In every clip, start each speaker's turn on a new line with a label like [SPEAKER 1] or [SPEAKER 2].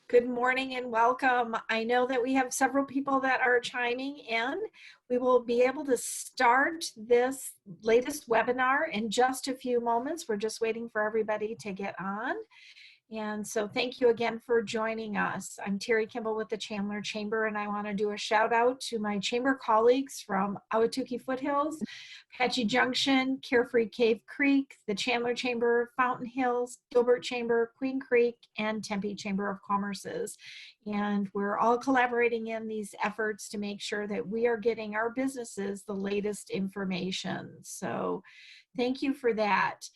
[SPEAKER 1] Good morning and welcome. I know that we have several people that are chiming in. We will be able to start this latest webinar in just a few moments. We're just waiting for everybody to get on. And so thank you again for joining us. I'm Terri Kimble with the Chandler Chamber, and I want to do a shout out to my chamber colleagues from Ahwatukee Foothills, Apache Junction, Carefree Cave Creek, the Chandler Chamber, Fountain Hills, Gilbert Chamber, Queen Creek, and Tempe Chamber of Commerce's. And we're all collaborating in these efforts to make sure that we are getting our businesses the latest information. So thank you for that.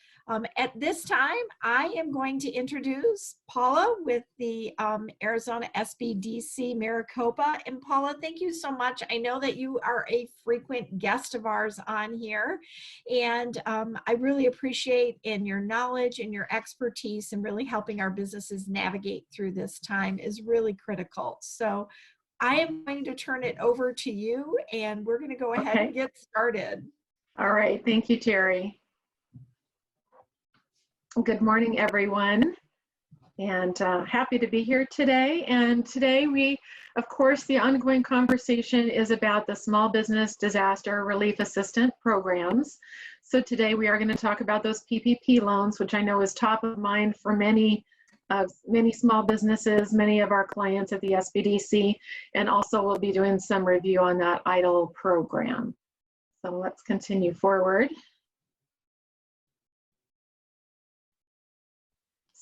[SPEAKER 1] At this time, I am going to introduce Paula with the Arizona SBDC Maricopa. And Paula, thank you so much. I know that you are a frequent guest of ours on here, and I really appreciate your knowledge and your expertise, and really helping our businesses navigate through this time is really critical. So I am going to turn it over to you, and we're going to go ahead and get started.
[SPEAKER 2] All right, thank you, Terri. Good morning, everyone, and happy to be here today. And today of course, the ongoing conversation is about the Small Business Disaster Relief Assistance Programs. So today we are going to talk about those PPP loans, which I know is top of mind for many small businesses, many of our clients at the SBDC, and also we'll be doing some review on that EIDL program. So let's continue forward.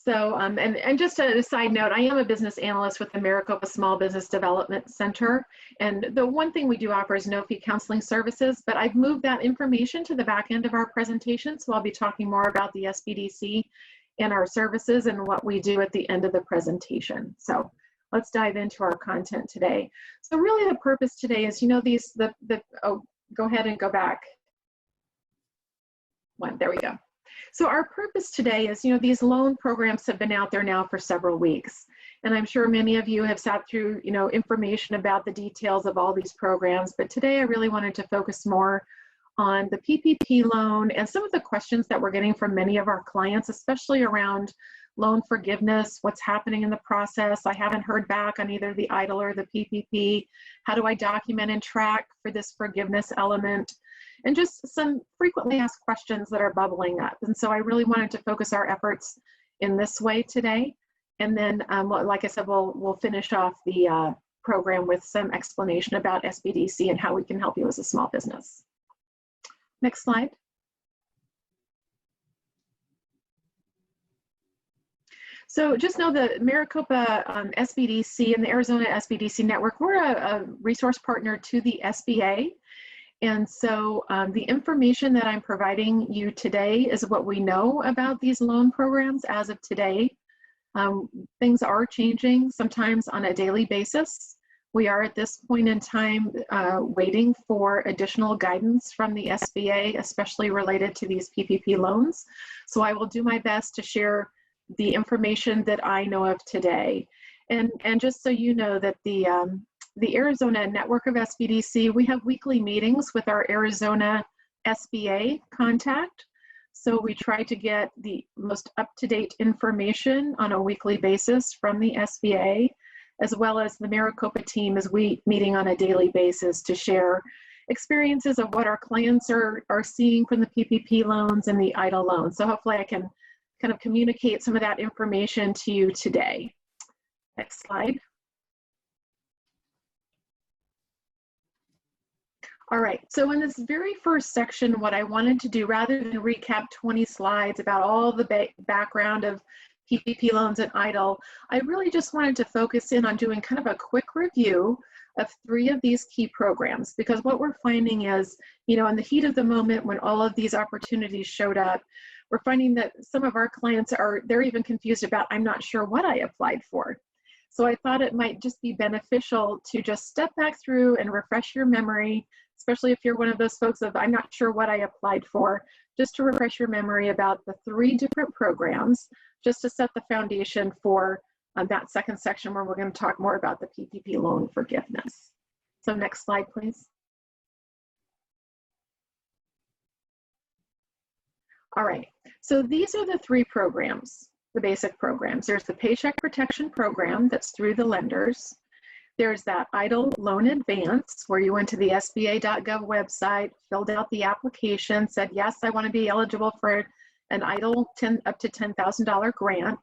[SPEAKER 2] So, and just a side note, I am a business analyst with the Maricopa Small Business Development Center. And the one thing we do offer is no-fee counseling services, but I've moved that information to the back end of our presentation. So I'll be talking more about the SBDC and our services and what we do at the end of the presentation. So let's dive into our content today. So really the purpose today is, you know, oh, go ahead and go back. There we go. So our purpose today is, you know, these loan programs have been out there now for several weeks. And I'm sure many of you have sat through, you know, information about the details of all these programs. But today I really wanted to focus more on the PPP loan and some of the questions that we're getting from many of our clients, especially around loan forgiveness, what's happening in the process. I haven't heard back on either the EIDL or the PPP. How do I document and track for this forgiveness element? And just some frequently asked questions that are bubbling up. And so I really wanted to focus our efforts in this way today. And then, like I said, we'll finish off the program with some explanation about SBDC and how we can help you as a small business. Next slide. So just know the Maricopa SBDC and the Arizona SBDC network, we're a resource partner to the SBA. And so the information that I'm providing you today is what we know about these loan programs as of today. Things are changing sometimes on a daily basis. We are at this point in time waiting for additional guidance from the SBA, especially related to these PPP loans. So I will do my best to share the information that I know of today. And just so you know that the Arizona network of SBDC, we have weekly meetings with our Arizona SBA contact. So we try to get the most up-to-date information on a weekly basis from the SBA, as well as the Maricopa team is meeting on a daily basis to share experiences of what our clients are seeing from the PPP loans and the EIDL loans. So hopefully I can kind of communicate some of that information to you today. Next slide. All right, so in this very first section, what I wanted to do, rather than recap 20 slides about all the background of PPP loans and EIDL, I really just wanted to focus in on doing kind of a quick review of 3 of these key programs, because what we're finding is, you know, in the heat of the moment when all of these opportunities showed up, we're finding that some of our clients they're even confused about, I'm not sure what I applied for. So I thought it might just be beneficial to just step back through and refresh your memory, especially if you're one of those folks of, I'm not sure what I applied for, just to refresh your memory about the 3 different programs, just to set the foundation for that second section where we're going to talk more about the PPP loan forgiveness. So next slide, please. All right, so these are the 3 programs. the basic programs. There's the Paycheck Protection Program that's through the lenders. There's that EIDL Loan Advance, where you went to the SBA.gov website, filled out the application, said, yes, I want to be eligible for an EIDL up to $10,000 grant.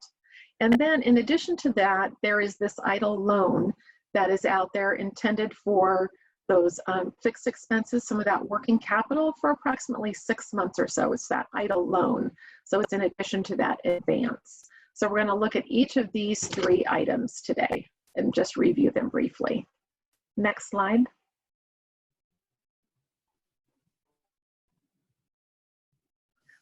[SPEAKER 2] And then in addition to that, there is this EIDL loan that is out there intended for those fixed expenses, some of that working capital for approximately 6 months or so. It's that EIDL loan. So it's in addition to that advance. So we're going to look at each of these 3 items today and just review them briefly. Next slide.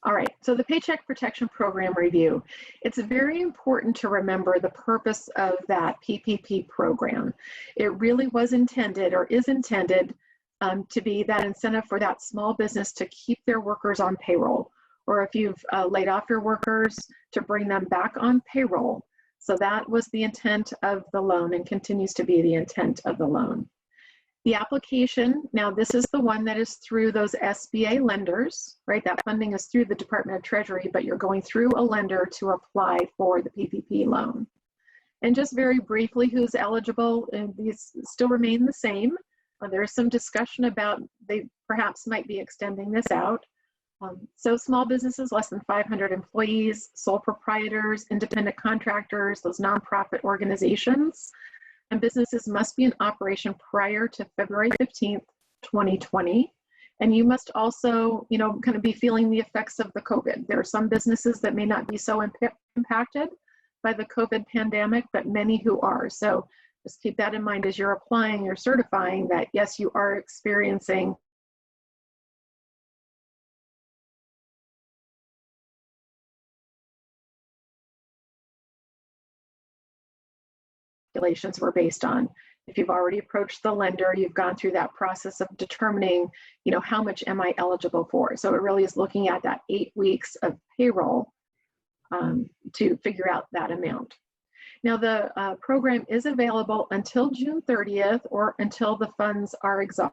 [SPEAKER 2] All right, so the Paycheck Protection Program review. It's very important to remember the purpose of that PPP program. It really was intended, or is intended, to be that incentive for that small business to keep their workers on payroll, or if you've laid off your workers, to bring them back on payroll. So that was the intent of the loan and continues to be the intent of the loan. The application, now this is the one that is through those SBA lenders, right? That funding is through the Department of Treasury, but you're going through a lender to apply for the PPP loan. And just very briefly, who's eligible, and these still remain the same. There's some discussion about they perhaps might be extending this out. So small businesses, less than 500 employees, sole proprietors, independent contractors, those nonprofit organizations, and businesses must be in operation prior to February 15th, 2020. And you must also, kind of be feeling the effects of the COVID. There are some businesses that may not be so impacted by the COVID pandemic, but many who are. So just keep that in mind as you're applying, you're certifying that, yes, you are experiencing calculations were based on. If you've already approached the lender, you've gone through that process of determining, how much am I eligible for? So it really is looking at that 8 weeks of payroll to figure out that amount. Now the program is available until June 30th or until the funds are exhausted.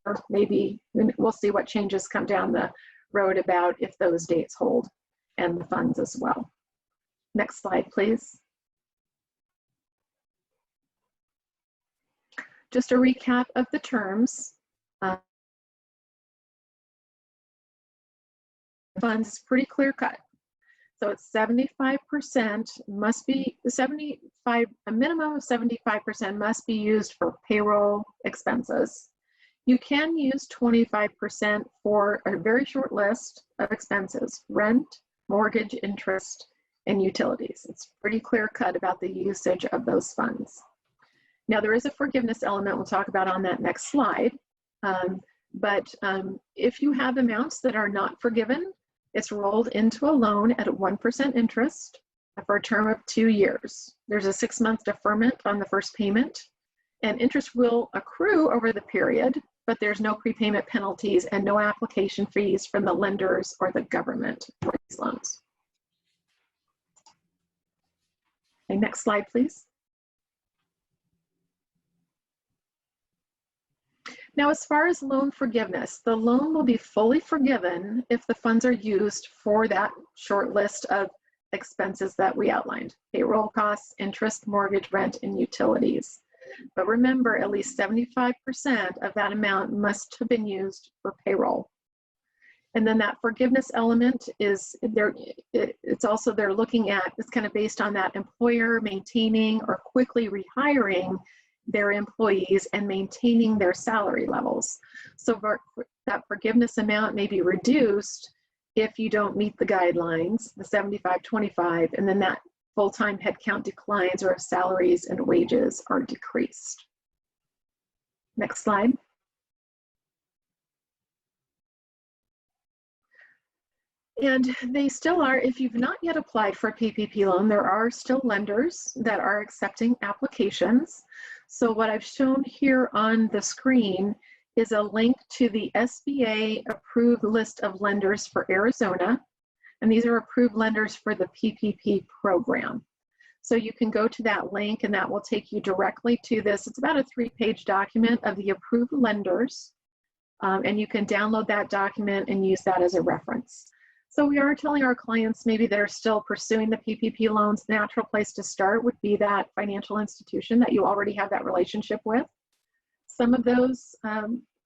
[SPEAKER 2] Or maybe we'll see what changes come down the road about if those dates hold, and the funds as well. Next slide, please. Just a recap of the terms. Funds is pretty clear cut. So it's 75% must be a minimum of 75% must be used for payroll expenses. You can use 25% for a very short list of expenses: rent, mortgage, interest, and utilities. It's pretty clear cut about the usage of those funds. Now there is a forgiveness element we'll talk about on that next slide. But if you have amounts that are not forgiven, it's rolled into a loan at a 1% interest for a term of 2 years. There's a 6-month deferment on the first payment, and interest will accrue over the period, but there's no prepayment penalties and no application fees from the lenders or the government for these loans. Okay, next slide, please. Now, as far as loan forgiveness, the loan will be fully forgiven if the funds are used for that short list of expenses that we outlined: payroll costs, interest, mortgage, rent, and utilities. But remember, at least 75% of that amount must have been used for payroll. And then that forgiveness element is there. It's also they're looking at, it's kind of based on that employer maintaining or quickly rehiring their employees and maintaining their salary levels. So that forgiveness amount may be reduced if you don't meet the guidelines, the 75-25, and then that full-time headcount declines or if salaries and wages are decreased. Next slide. And they still are, if you've not yet applied for a PPP loan, there are still lenders that are accepting applications. So what I've shown here on the screen is a link to the SBA approved list of lenders for Arizona. And these are approved lenders for the PPP program. So you can go to that link and that will take you directly to this. It's about a 3-page document of the approved lenders. And you can download that document and use that as a reference. So we are telling our clients maybe that are still pursuing the PPP loans, the natural place to start would be that financial institution that you already have that relationship with. Some of those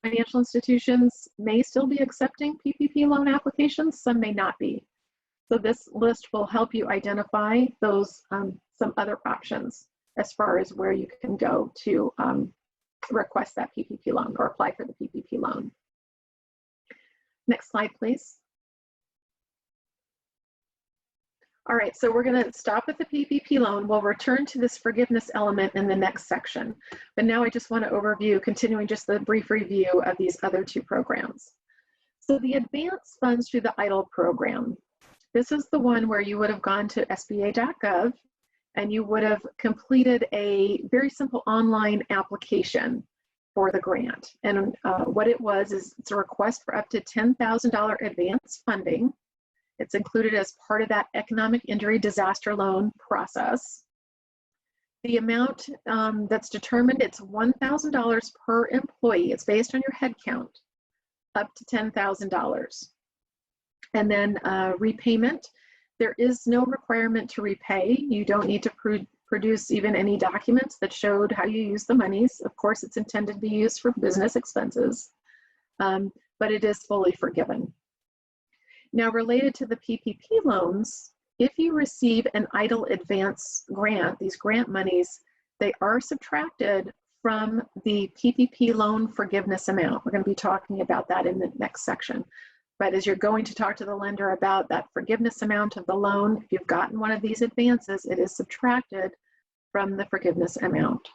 [SPEAKER 2] financial institutions may still be accepting PPP loan applications, some may not be. So this list will help you identify those some other options as far as where you can go to request that PPP loan or apply for the PPP loan. Next slide, please. All right, so we're going to stop at the PPP loan. We'll return to this forgiveness element in the next section. But now I just want to overview, continuing just the brief review of these other two programs. So the advance funds through the EIDL program. This is the one where you would have gone to SBA.gov and you would have completed a very simple online application for the grant. And what it was is it's a request for up to $10,000 advance funding. It's included as part of that economic injury disaster loan process. The amount that's determined, it's $1,000 per employee. It's based on your head count, up to $10,000. And then repayment, there is no requirement to repay. You don't need to produce even any documents that showed how you use the monies. Of course, it's intended to be used for business expenses, but it is fully forgiven. Now, related to the PPP loans, if you receive an EIDL advance grant, these grant monies, they are subtracted from the PPP loan forgiveness amount. We're going to be talking about that in the next section. But as you're going to talk to the lender about that forgiveness amount of the loan, if you've gotten one of these advances, it is subtracted from the forgiveness amount.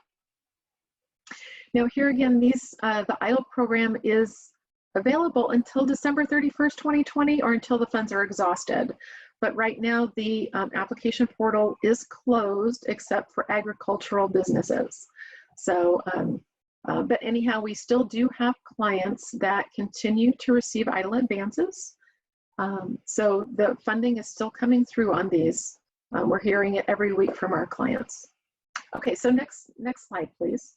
[SPEAKER 2] Now here again, these the EIDL program is available until December 31st, 2020, or until the funds are exhausted. But right now, the application portal is closed except for agricultural businesses. So, but anyhow, we still do have clients that continue to receive EIDL advances. So the funding is still coming through on these. We're hearing it every week from our clients. Okay, so next slide, please.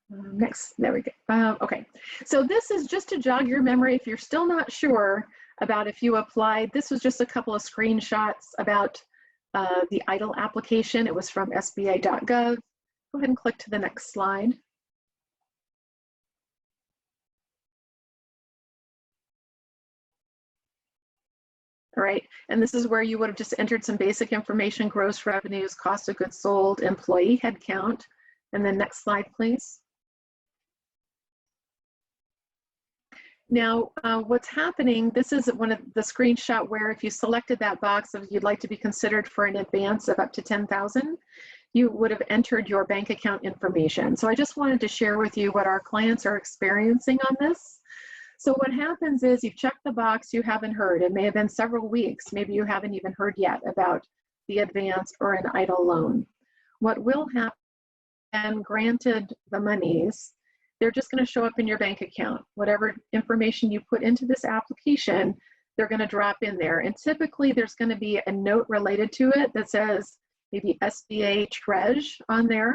[SPEAKER 2] Next, there we go. Okay, so this is just to jog your memory if you're still not sure about if you applied. This was just a couple of screenshots about the EIDL application. It was from SBA.gov. Go ahead and click to the next slide. All right, and this is where you would have just entered some basic information: gross revenues, cost of goods sold, employee headcount. And then next slide, please. Now, what's happening, this is one of the screenshot where if you selected that box of you'd like to be considered for an advance of up to $10,000, you would have entered your bank account information. So I just wanted to share with you what our clients are experiencing on this. So what happens is you've checked the box, you haven't heard. It may have been several weeks, maybe you haven't even heard yet about the advance or an EIDL loan. What will happen, and granted the monies, they're just going to show up in your bank account. Whatever information you put into this application, they're going to drop in there. And typically there's going to be a note related to it that says maybe SBA Treasury on there.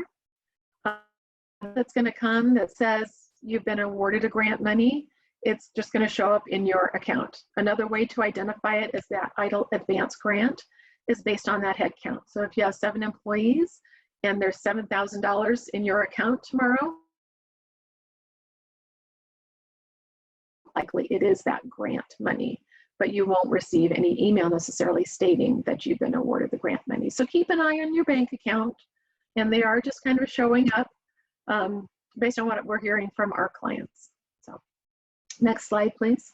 [SPEAKER 2] That's going to come that says you've been awarded a grant money. It's just going to show up in your account. Another way to identify it is that EIDL advance grant is based on that head count. So if you have 7 employees and there's $7,000 in your account tomorrow, likely it is that grant money, but you won't receive any email necessarily stating that you've been awarded the grant money. So keep an eye on your bank account, and they are just kind of showing up based on what we're hearing from our clients. So next slide, please.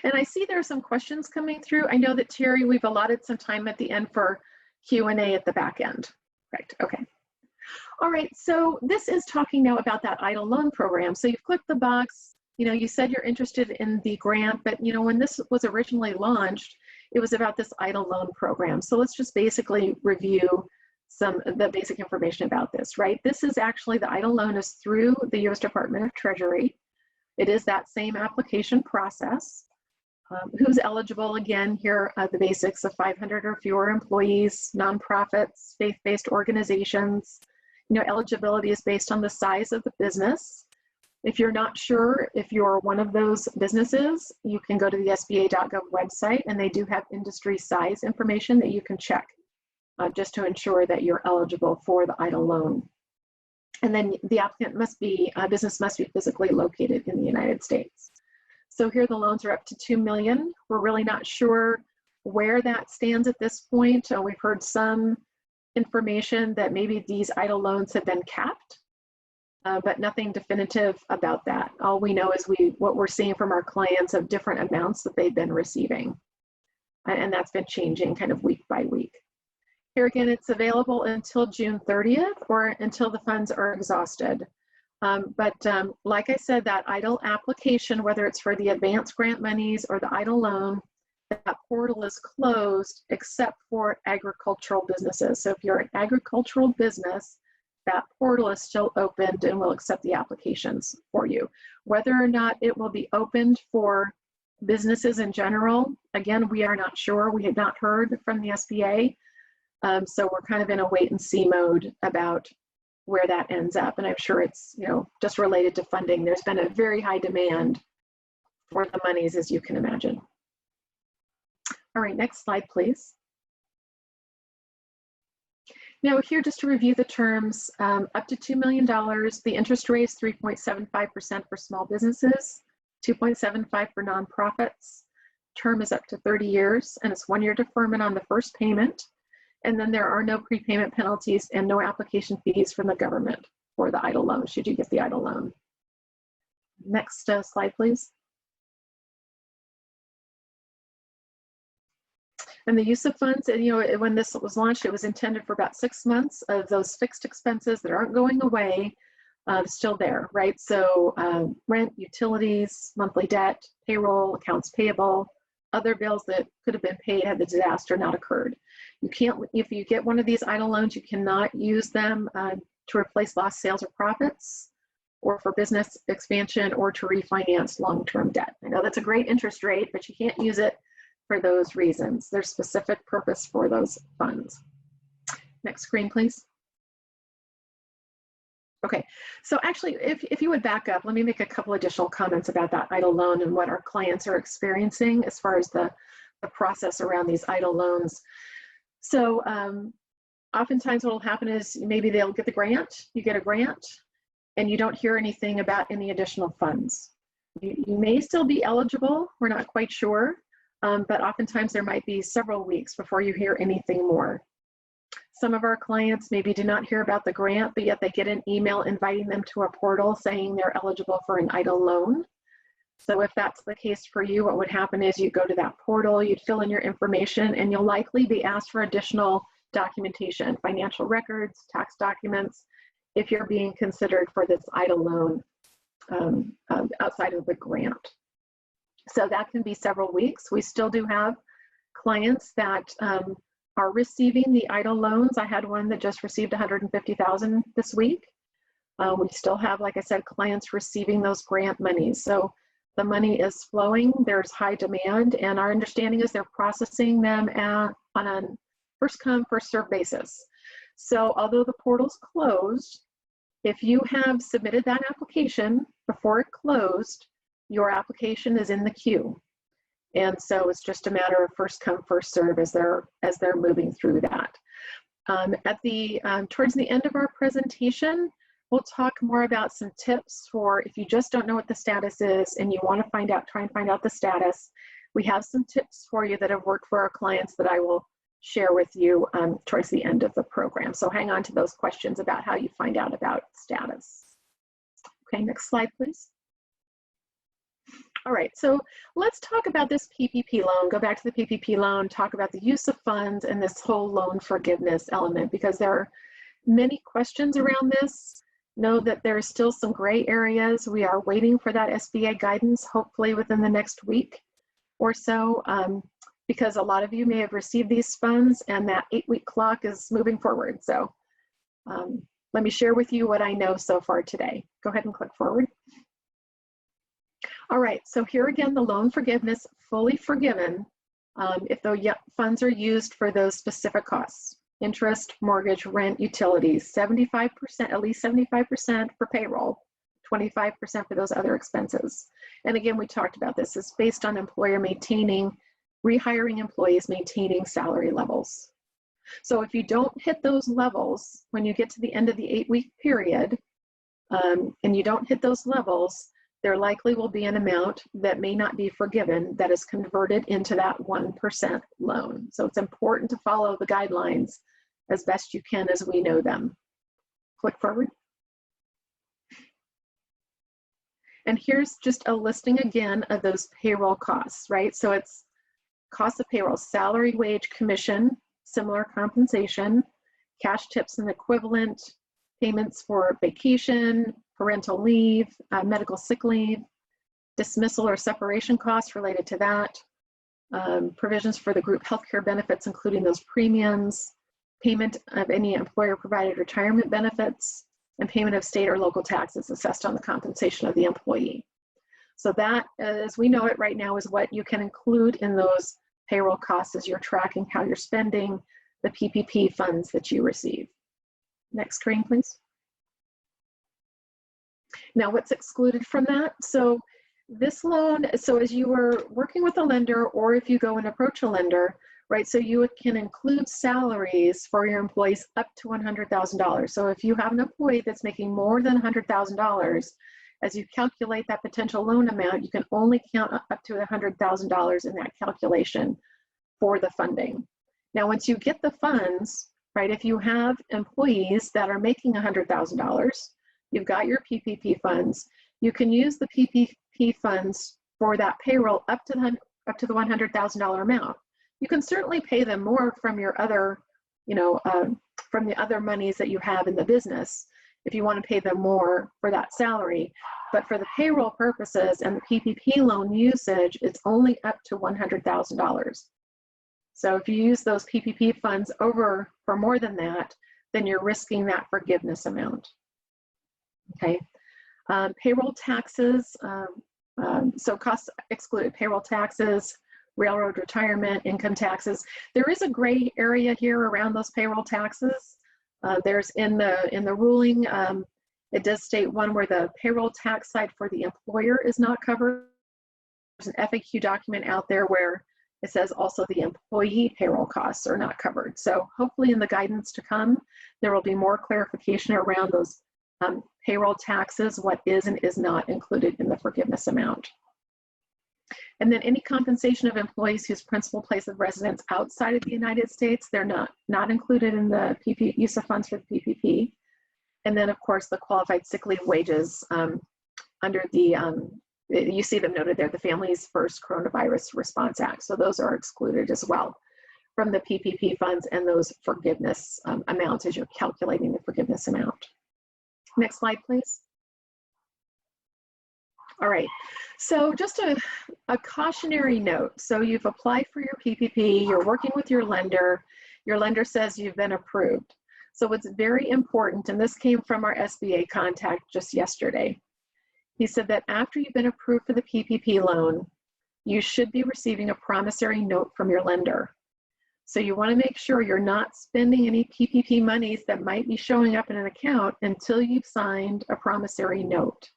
[SPEAKER 2] And I see there are some questions coming through. I know that Terry, we've allotted some time at the end for Q&A at the back end. Right, okay. All right, so this is talking now about that EIDL loan program. So you've clicked the box, you know, you said you're interested in the grant, but you know, when this was originally launched, it was about this EIDL loan program. So let's just basically review some of the basic information about this, right? This is actually, the EIDL loan is through the U.S. Department of Treasury. It is that same application process. Who's eligible? Again, here are the basics of 500 or fewer employees, nonprofits, faith-based organizations. You know, eligibility is based on the size of the business. If you're not sure if you're one of those businesses, you can go to the SBA.gov website, and they do have industry size information that you can check just to ensure that you're eligible for the EIDL loan. And then the applicant must be, business must be physically located in the United States. So here the loans are up to $2 million. We're really not sure where that stands at this point. We've heard some information that maybe these EIDL loans have been capped, but nothing definitive about that. All we know is what we're seeing from our clients of different amounts that they've been receiving. And that's been changing kind of week by week. Here again, it's available until June 30th or until the funds are exhausted. Like I said, that EIDL application, whether it's for the advanced grant monies or the EIDL loan, that portal is closed except for agricultural businesses. So if you're an agricultural business, that portal is still opened and will accept the applications for you. Whether or not it will be opened for businesses in general, again, we are not sure. We had not heard from the SBA. So we're kind of in a wait and see mode about where that ends up. And I'm sure it's, you know, just related to funding. There's been a very high demand for the monies, as you can imagine. All right, next slide, please. Now here, just to review the terms, up to $2 million, the interest rate is 3.75% for small businesses, 2.75% for nonprofits. Term is up to 30 years, and it's 1 year deferment on the first payment. And then there are no prepayment penalties and no application fees from the government for the EIDL loan, should you get the EIDL loan. Next slide, please. And the use of funds, and you know, when this was launched, it was intended for about 6 months of those fixed expenses that aren't going away, still there, right? So rent, utilities, monthly debt, payroll, accounts payable, other bills that could have been paid had the disaster not occurred. You can't, if you get one of these EIDL loans, you cannot use them to replace lost sales or profits, or for business expansion, or to refinance long-term debt. I know that's a great interest rate, but you can't use it for those reasons. There's specific purpose for those funds. Next screen, please. Okay, so actually, if you would back up, let me make a couple additional comments about that EIDL loan and what our clients are experiencing as far as the process around these EIDL loans. So oftentimes what will happen is maybe they'll get the grant, you get a grant, and you don't hear anything about any additional funds. You may still be eligible, we're not quite sure, but oftentimes there might be several weeks before you hear anything more. Some of our clients maybe do not hear about the grant, but yet they get an email inviting them to a portal saying they're eligible for an EIDL loan. So if that's the case for you, what would happen is you go to that portal, you'd fill in your information, and you'll likely be asked for additional documentation, financial records, tax documents, if you're being considered for this EIDL loan outside of the grant. So that can be several weeks. We still do have clients that are receiving the EIDL loans. I had one that just received $150,000 this week. We still have, like I said, clients receiving those grant monies. So the money is flowing, there's high demand, and our understanding is they're processing them on a first come, first served basis. So although the portal's closed, if you have submitted that application before it closed, your application is in the queue. And so it's just a matter of first come, first serve as they're moving through that. Towards the end of our presentation, we'll talk more about some tips for if you just don't know what the status is and you want to try and find out the status. We have some tips for you that have worked for our clients that I will share with you towards the end of the program. So hang on to those questions about how you find out about status. Okay, next slide, please. All right, so let's talk about this PPP loan. Go back to the PPP loan, talk about the use of funds and this whole loan forgiveness element, because there are many questions around this. Know that there are still some gray areas. We are waiting for that SBA guidance, hopefully within the next week or so, because a lot of you may have received these funds and that 8-week clock is moving forward. So let me share with you what I know so far today. Go ahead and click forward. All right, so here again, the loan forgiveness, fully forgiven if the funds are used for those specific costs: interest, mortgage, rent, utilities. 75%, at least 75% for payroll, 25% for those other expenses. And again, we talked about this. It's based on employer rehiring employees, maintaining salary levels. So if you don't hit those levels when you get to the end of the 8-week period, and you don't hit those levels, there likely will be an amount that may not be forgiven that is converted into that 1% loan. So it's important to follow the guidelines as best you can as we know them. Click forward. And here's just a listing again of those payroll costs, right? So it's cost of payroll: salary, wage, commission, similar compensation, cash tips and equivalent, payments for vacation, parental leave, medical sick leave, dismissal or separation costs related to that, provisions for the group healthcare benefits, including those premiums, payment of any employer-provided retirement benefits, and payment of state or local taxes assessed on the compensation of the employee. So that, as we know it right now, is what you can include in those payroll costs as you're tracking how you're spending the PPP funds that you receive. Next screen, please. Now, what's excluded from that? So this loan, so as you were working with a lender, or if you go and approach a lender, right, so you can include salaries for your employees up to $100,000. So if you have an employee that's making more than $100,000, as you calculate that potential loan amount, you can only count up to $100,000 in that calculation for the funding. Now, once you get the funds, right, if you have employees that are making $100,000, you've got your PPP funds, you can use the PPP funds for that payroll up to the $100,000 amount. You can certainly pay them more from your other, from the other monies that you have in the business if you want to pay them more for that salary. But for the payroll purposes and the PPP loan usage, it's only up to $100,000. So if you use those PPP funds over for more than that, then you're risking that forgiveness amount. Okay, payroll taxes, so costs excluded: payroll taxes, railroad retirement, income taxes. There is a gray area here around those payroll taxes. There's in the ruling, it does state one where the payroll tax side for the employer is not covered. There's an FAQ document out there where it says also the employee payroll costs are not covered. So hopefully in the guidance to come, there will be more clarification around those payroll taxes, what is and is not included in the forgiveness amount. And then any compensation of employees whose principal place of residence outside of the United States, they're not included in the use of funds for the PPP. And then of course the qualified sick leave wages under the, you see them noted there, the Families First Coronavirus Response Act. So those are excluded as well from the PPP funds and those forgiveness amounts as you're calculating the forgiveness amount. Next slide, please. All right, so just a cautionary note. So you've applied for your PPP, you're working with your lender says you've been approved. So what's very important, and this came from our SBA contact just yesterday, he said that after you've been approved for the PPP loan, you should be receiving a promissory note from your lender. So you want to make sure you're not spending any PPP monies that might be showing up in an account until you've signed a promissory note.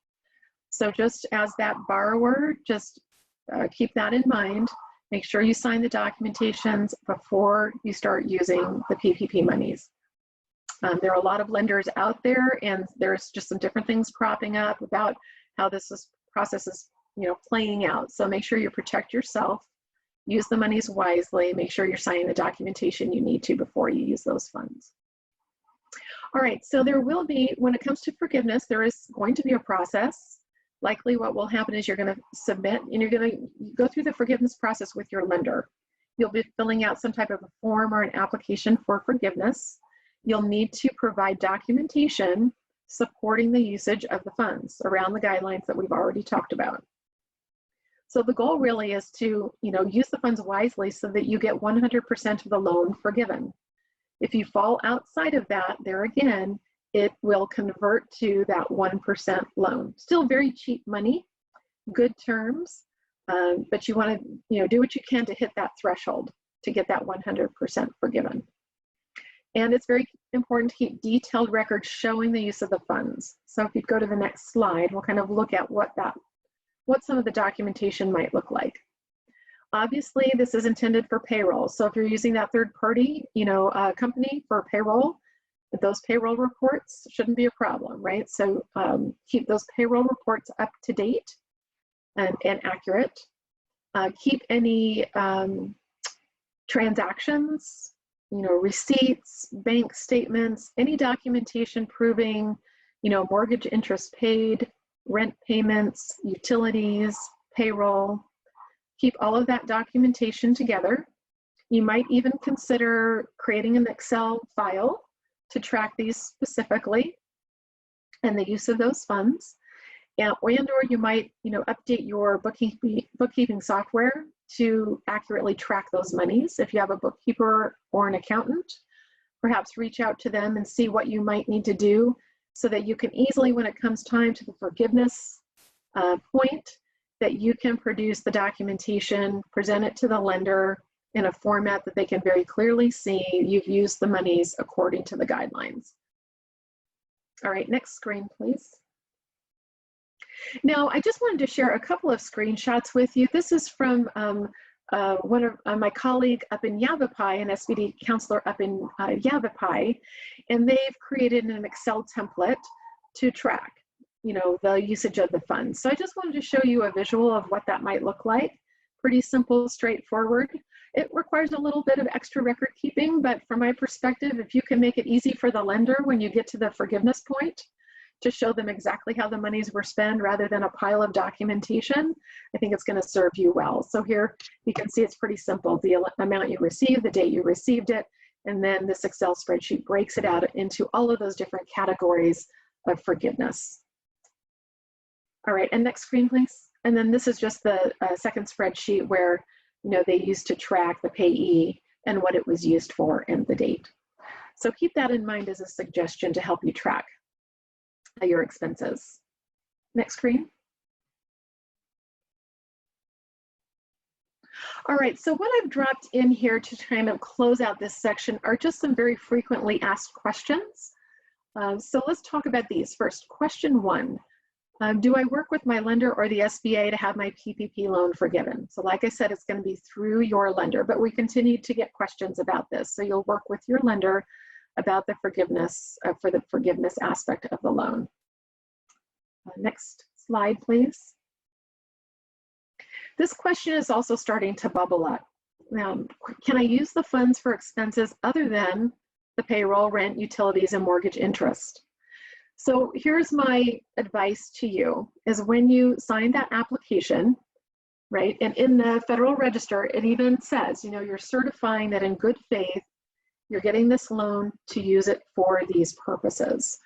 [SPEAKER 2] So just as that borrower, just keep that in mind. Make sure you sign the documentations before you start using the PPP monies. There are a lot of lenders out there, and there's just some different things cropping up about how this process is, playing out. So make sure you protect yourself, use the monies wisely, make sure you're signing the documentation you need to before you use those funds. All right, so there will be, when it comes to forgiveness, there is going to be a process. Likely what will happen is you're going to submit and you're going to go through the forgiveness process with your lender. You'll be filling out some type of a form or an application for forgiveness. You'll need to provide documentation supporting the usage of the funds around the guidelines that we've already talked about. So the goal really is to, use the funds wisely so that you get 100% of the loan forgiven. If you fall outside of that, there again, it will convert to that 1% loan. Still very cheap money, good terms, but you want to do what you can to hit that threshold to get that 100% forgiven. And it's very important to keep detailed records showing the use of the funds. So if you go to the next slide, we'll kind of look at what some of the documentation might look like. Obviously, this is intended for payroll. So if you're using that third party, company for payroll, those payroll reports shouldn't be a problem, right? So keep those payroll reports up to date and accurate. Keep any transactions, receipts, bank statements, any documentation proving, mortgage interest paid, rent payments, utilities, payroll. Keep all of that documentation together. You might even consider creating an Excel file to track these specifically and the use of those funds. And or you might, update your bookkeeping software to accurately track those monies. If you have a bookkeeper or an accountant, perhaps reach out to them and see what you might need to do so that you can easily, when it comes time to the forgiveness point, that you can produce the documentation, present it to the lender in a format that they can very clearly see you've used the monies according to the guidelines. All right, next screen, please. Now, I just wanted to share a couple of screenshots with you. This is from one of my colleague up in Yavapai, an SBD counselor up in Yavapai, and they've created an Excel template to track, the usage of the funds. So I just wanted to show you a visual of what that might look like. Pretty simple, straightforward. It requires a little bit of extra record keeping, but from my perspective, if you can make it easy for the lender when you get to the forgiveness point, to show them exactly how the monies were spent rather than a pile of documentation, I think it's going to serve you well. So here you can see it's pretty simple. The amount you received, the date you received it, and then this Excel spreadsheet breaks it out into all of those different categories of forgiveness. All right, and next screen, please. And then this is just the second spreadsheet where they used to track the payee and what it was used for and the date. So keep that in mind as a suggestion to help you track your expenses. Next screen. All right, so what I've dropped in here to kind of close out this section are just some very frequently asked questions. So let's talk about these. First, question 1. Do I work with my lender or the SBA to have my PPP loan forgiven? So like I said, it's going to be through your lender, but we continue to get questions about this. So you'll work with your lender about the forgiveness, for the forgiveness aspect of the loan. Next slide, please. This question is also starting to bubble up. Now, can I use the funds for expenses other than the payroll, rent, utilities, and mortgage interest? So here's my advice to you, is when you sign that application, right, and in the Federal Register, it even says, you're certifying that in good faith, you're getting this loan to use it for these purposes.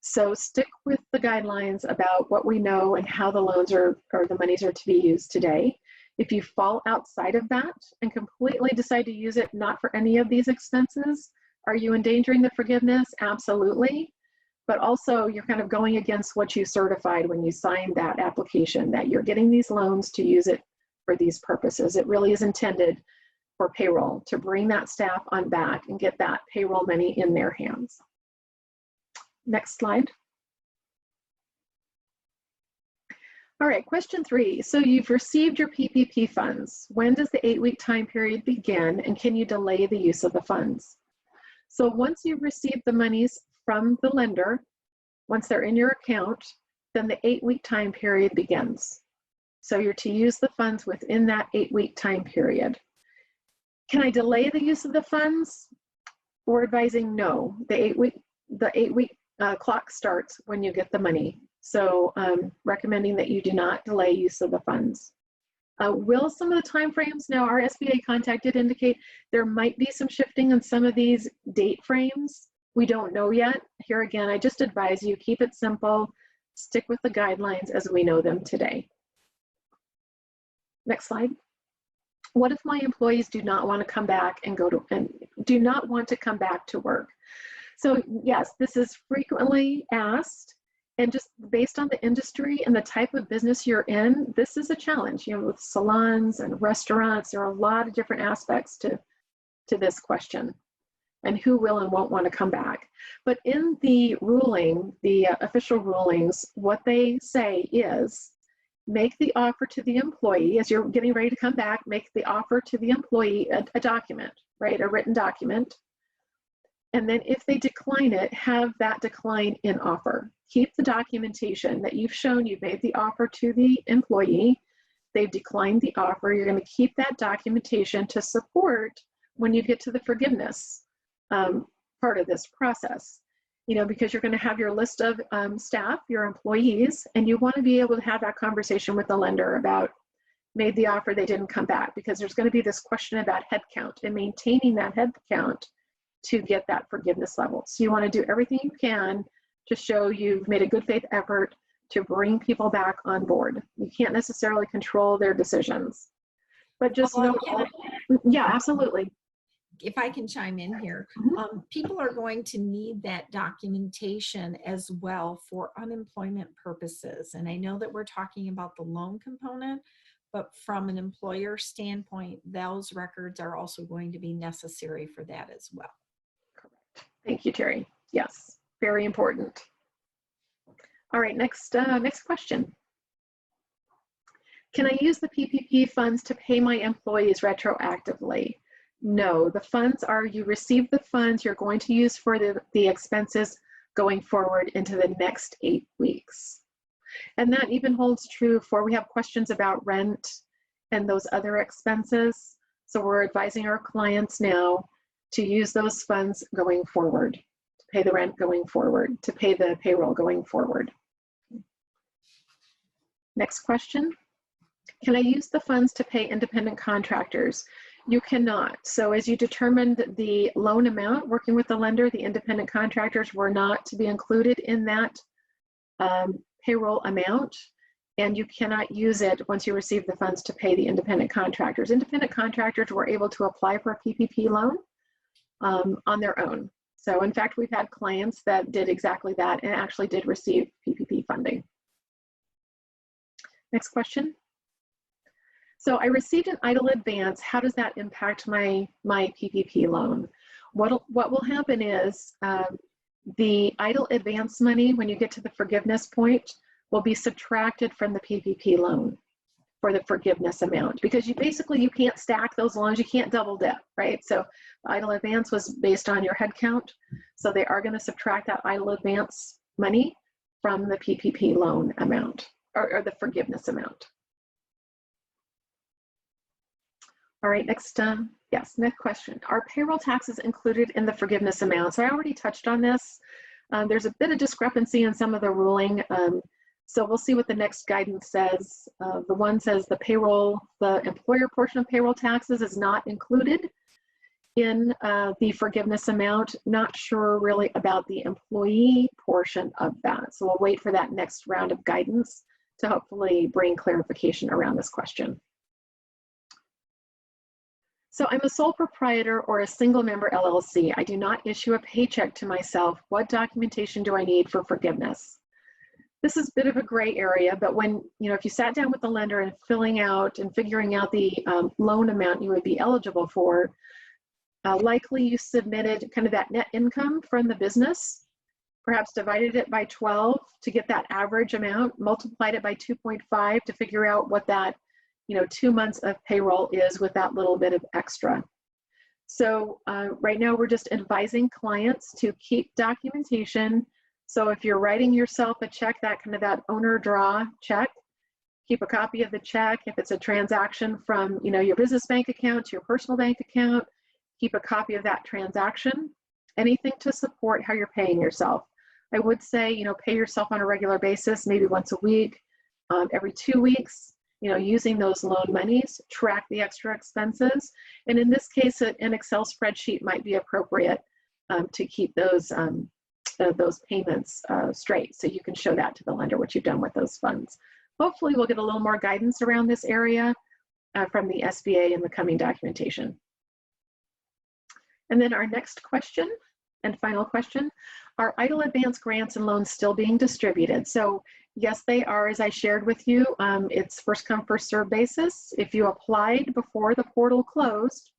[SPEAKER 2] So stick with the guidelines about what we know and how the loans or the monies are to be used today. If you fall outside of that and completely decide to use it not for any of these expenses, are you endangering the forgiveness? Absolutely. But also you're kind of going against what you certified when you signed that application, that you're getting these loans to use it for these purposes. It really is intended for payroll, to bring that staff on back and get that payroll money in their hands. Next slide. All right, question 3. So you've received your PPP funds. When does the 8-week time period begin, and can you delay the use of the funds? So once you've received the monies from the lender, once they're in your account, then the 8-week time period begins. So you're to use the funds within that 8-week time period. Can I delay the use of the funds? We're advising no. The 8-week clock starts when you get the money. So recommending that you do not delay use of the funds. Will some of the timeframes, now our SBA contact did indicate there might be some shifting in some of these date frames. We don't know yet. Here again, I just advise you, keep it simple, stick with the guidelines as we know them today. Next slide. What if my employees do not want to come back and do not want to come back to work? So yes, this is frequently asked, And just based on the industry and the type of business you're in, this is a challenge. You know, with salons and restaurants, there are a lot of different aspects to this question, and who will and won't want to come back. But in the ruling, the official rulings, what they say is, make the offer to the employee as you're getting ready to come back, make the offer to the employee a document, right, a written document. And then if they decline it, have that decline in offer. Keep the documentation that you've shown you've made the offer to the employee. They've declined the offer. You're going to keep that documentation to support when you get to the forgiveness part of this process. You know, because you're going to have your list of staff, your employees, and you want to be able to have that conversation with the lender about made the offer, they didn't come back, because there's going to be this question about head count and maintaining that head count to get that forgiveness level. So you want to do everything you can to show you've made a good faith effort to bring people back on board. You can't necessarily control their decisions, but just know, yeah, absolutely.
[SPEAKER 1] If I can chime in here, people are going to need that documentation as well for unemployment purposes. And I know that we're talking about the loan component, but from an employer standpoint, those records are also going to be necessary for that as well.
[SPEAKER 2] Correct. Thank you, Terri. Yes, very important. All right, next question. Can I use the PPP funds to pay my employees retroactively? No, the funds are, you receive the funds you're going to use for the expenses going forward into the next 8 weeks. And that even holds true for, we have questions about rent and those other expenses. So we're advising our clients now to use those funds going forward, to pay the rent going forward, to pay the payroll going forward. Next question. Can I use the funds to pay independent contractors? You cannot. So as you determined the loan amount, working with the lender, the independent contractors were not to be included in that payroll amount, and you cannot use it once you receive the funds to pay the independent contractors. Independent contractors were able to apply for a PPP loan on their own. So in fact, we've had clients that did exactly that and actually did receive PPP funding. Next question. So I received an EIDL advance. How does that impact my PPP loan? What will happen is the EIDL advance money, when you get to the forgiveness point, will be subtracted from the PPP loan for the forgiveness amount, because you can't stack those loans. You can't double dip, right? So the EIDL advance was based on your head count. So they are going to subtract that EIDL advance money from the PPP loan amount or the forgiveness amount. All right, next question. Are payroll taxes included in the forgiveness amount? So I already touched on this. There's a bit of discrepancy in some of the ruling. So we'll see what the next guidance says. The one says the employer portion of payroll taxes is not included in the forgiveness amount. Not sure really about the employee portion of that. So we'll wait for that next round of guidance to hopefully bring clarification around this question. So I'm a sole proprietor or a single member LLC. I do not issue a paycheck to myself. What documentation do I need for forgiveness? This is a bit of a gray area, but when, if you sat down with the lender and filling out and figuring out the loan amount you would be eligible for, likely you submitted kind of that net income from the business, perhaps divided it by 12 to get that average amount, multiplied it by 2.5 to figure out what that 2 months of payroll is with that little bit of extra. So right now we're just advising clients to keep documentation. So if you're writing yourself a check, that owner draw check, keep a copy of the check. If it's a transaction from your business bank account to your personal bank account, keep a copy of that transaction. Anything to support how you're paying yourself. I would say pay yourself on a regular basis, maybe once a week, every 2 weeks. Using those loan monies, track the extra expenses. And in this case, an Excel spreadsheet might be appropriate to keep those payments straight. So you can show that to the lender, what you've done with those funds. Hopefully we'll get a little more guidance around this area from the SBA in the coming documentation. And then our next question, And final question, are EIDL advance grants and loans still being distributed? So yes, they are, as I shared with you. It's first come, first served basis. If you applied before the portal closed,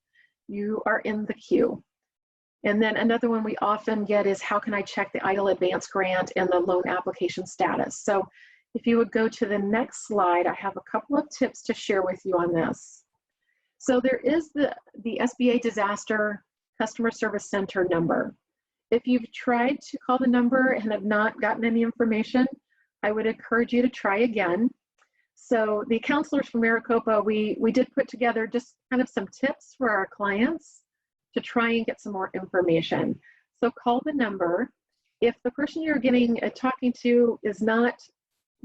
[SPEAKER 2] you are in the queue. And then another one we often get is, how can I check the EIDL advance grant and the loan application status? So if you would go to the next slide, I have a couple of tips to share with you on this. So there is the SBA Disaster Customer Service Center number. If you've tried to call the number and have not gotten any information, I would encourage you to try again. So the counselors from Maricopa, we did put together just kind of some tips for our clients to try and get some more information. So call the number. If the person you're talking to is not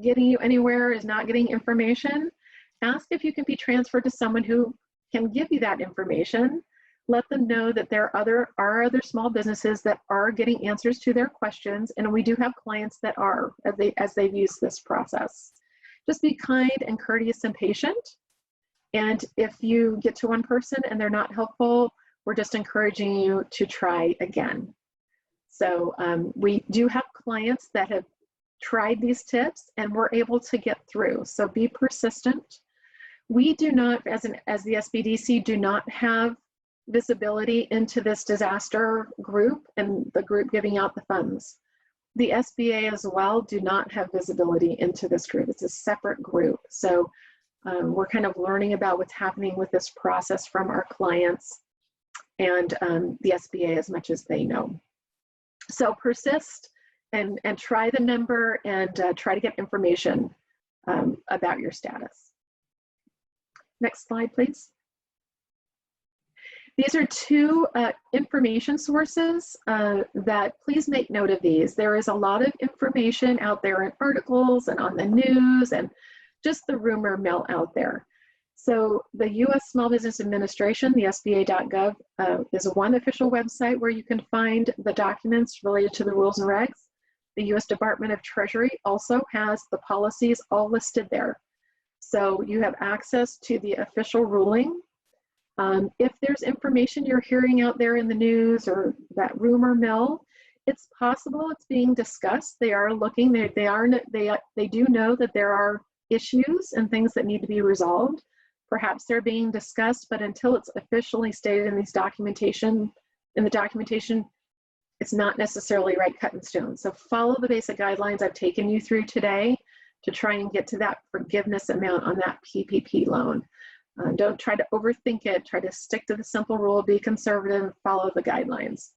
[SPEAKER 2] getting you anywhere, is not getting information, ask if you can be transferred to someone who can give you that information. Let them know that there are other small businesses that are getting answers to their questions, and we do have clients that are, as they've used this process. Just be kind and courteous and patient. And if you get to one person and they're not helpful, we're just encouraging you to try again. So we do have clients that have tried these tips and we're able to get through. So be persistent. We do not, as the SBDC, do not have visibility into this disaster group and the group giving out the funds. The SBA as well do not have visibility into this group. It's a separate group. So we're kind of learning about what's happening with this process from our clients and the SBA as much as they know. So persist and try the number and try to get information about your status. Next slide, please. These are two information sources that please make note of these. There is a lot of information out there in articles and on the news and just the rumor mill out there. So the U.S. Small Business Administration, the SBA.gov, is one official website where you can find the documents related to the rules and regs. The U.S. Department of Treasury also has the policies all listed there. So you have access to the official ruling. If there's information you're hearing out there in the news or that rumor mill, it's possible it's being discussed. They are looking, they do know that there are issues and things that need to be resolved. Perhaps they're being discussed, but until it's officially stated in the documentation, it's not necessarily right cut in stone. So follow the basic guidelines I've taken you through today to try and get to that forgiveness amount on that PPP loan. Don't try to overthink it. Try to stick to the simple rule, be conservative, and follow the guidelines.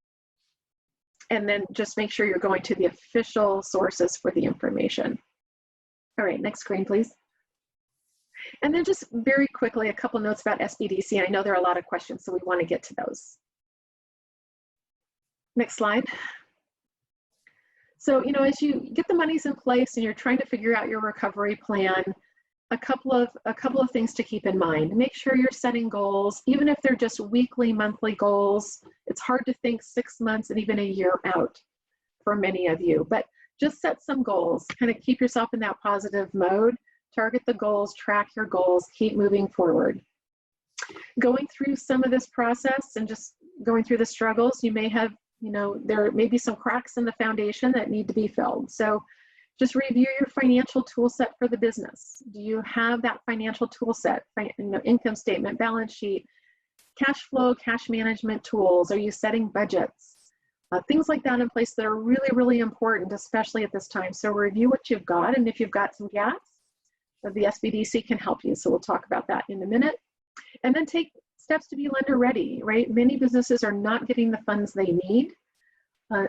[SPEAKER 2] And then just make sure you're going to the official sources for the information. All right, next screen, please. And then just very quickly, a couple notes about SBDC. I know there are a lot of questions, so we want to get to those. Next slide. So, as you get the monies in place and you're trying to figure out your recovery plan, a couple of things to keep in mind. Make sure you're setting goals, even if they're just weekly, monthly goals. It's hard to think 6 months and even a year out for many of you, but just set some goals. Kind of keep yourself in that positive mode. Target the goals, track your goals, keep moving forward. Going through some of this process and just going through the struggles, you may have, there may be some cracks in the foundation that need to be filled. So just review your financial tool set for the business. Do you have that financial tool set? Income statement, balance sheet, cash flow, cash management tools? Are you setting budgets? Things like that in place that are really, really important, especially at this time. So review what you've got, and if you've got some gaps, the SBDC can help you. So we'll talk about that in a minute. And then take steps to be lender ready, right? Many businesses are not getting the funds they need.